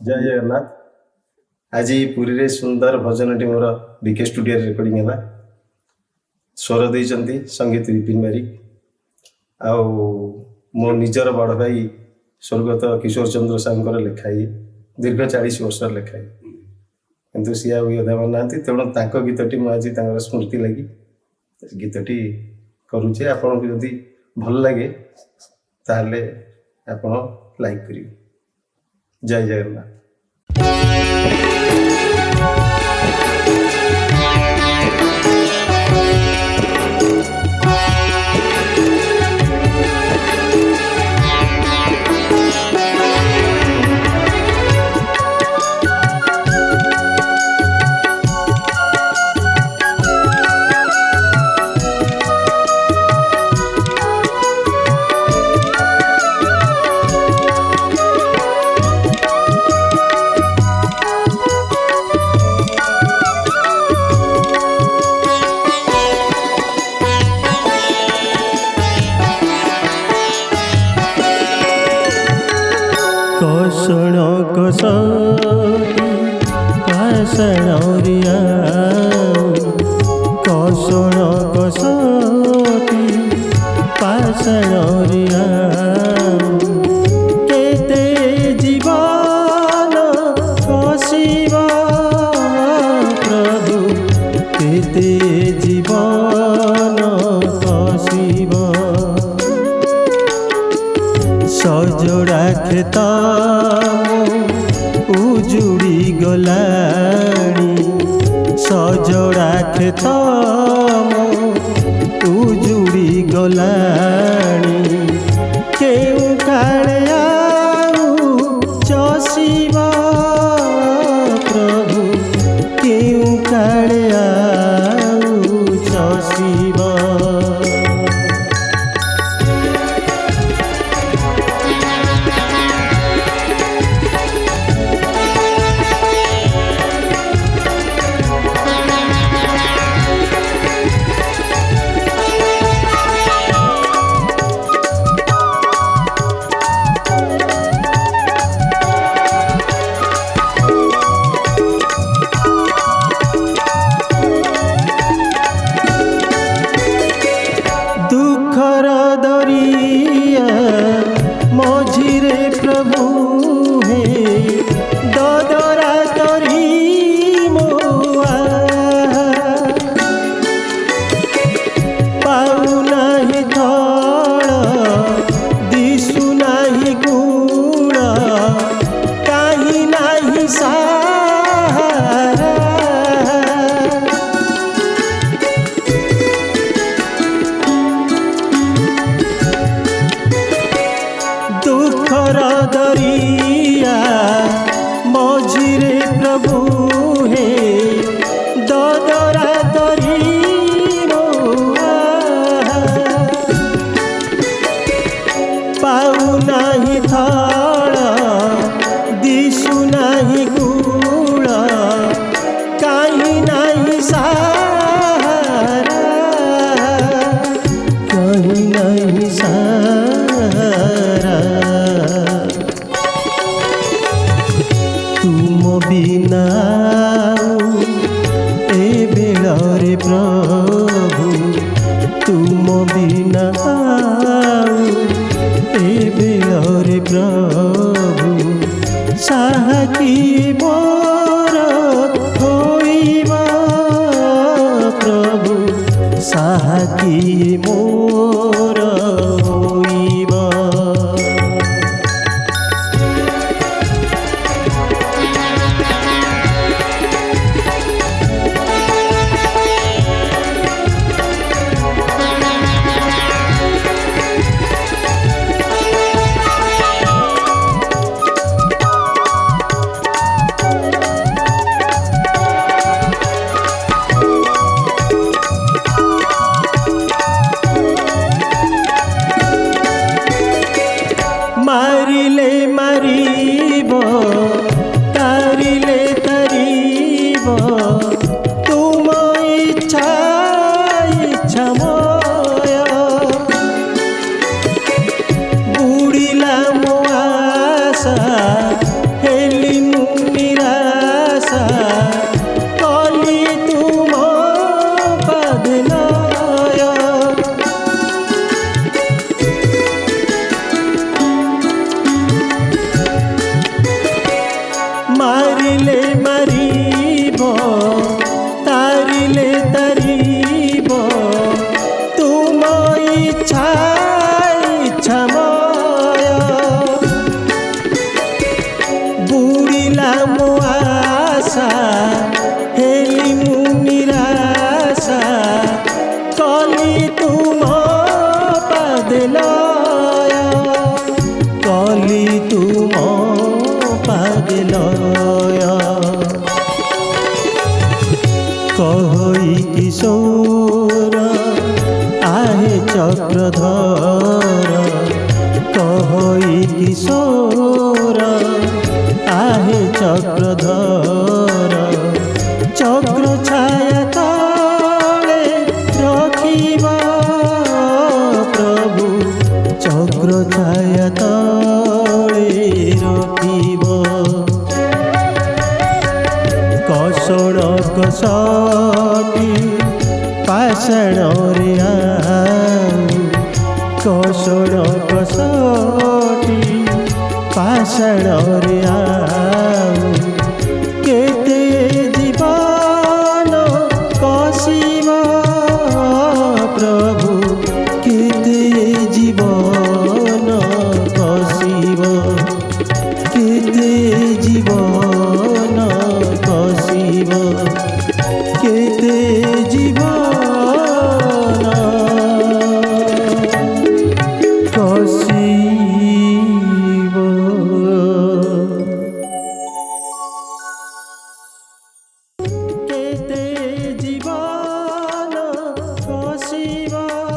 जय जगन्नाथ। आज पुरी रे सुंदर भजन मोर बीके स्टूडियो रेकर्डिंग है। स्वर देइचंती संगीत विपिन बारिक आउ मो निजर बड़ भाई स्वर्गत किशोर चंद्र साहू लेखाई दीर्घ 40 वर्ष लेखाई किंतु सी आधार ना तेणु गीतटी मुझे स्मृति लगी गीतटी करुचे। आपन को जदि भल लगे ताहले आपण लाइक करिए। जय जगन्नाथ। कोसण कोसती पासणरिया कोसण कोसती पासणरिया केते जीवन कोसिबा प्रभु केते जीवन कोसिबा सजोड़ा खेत उजुड़ी गलाणी सजोड़ा खेत उजुड़ी गलाणी केउ काले चसिबा प्रभु केउ काले चसिबा मझिरे प्रभु हे ददरा तरी मोआ पाऊ नाही थळ दिसु नाही गुण काही नाही सहारा दुखर दरिया मझिरे प्रभु हे ददरा तरी पाऊ नाही थळ दिसु नाही गुण काही नाही सहारा काही नाही सहारा तुम बिना ए बेलारे प्रभु तुम बिना ए बेलारे प्रभु साहकी मोर होइबा प्रभु साहकी मोर होइबा। मो आशा हेली मु निराशा कली तुम पादलय कली तुम पादलय कहोई किशोर आहे चक्रधर कहोई किशोर आहे चक्रधर चक्र छाया तले रखिब प्रभु चक्र छाया तले रखिब कषण कषटी पाषाण रे कषण कषटी पाषाण रे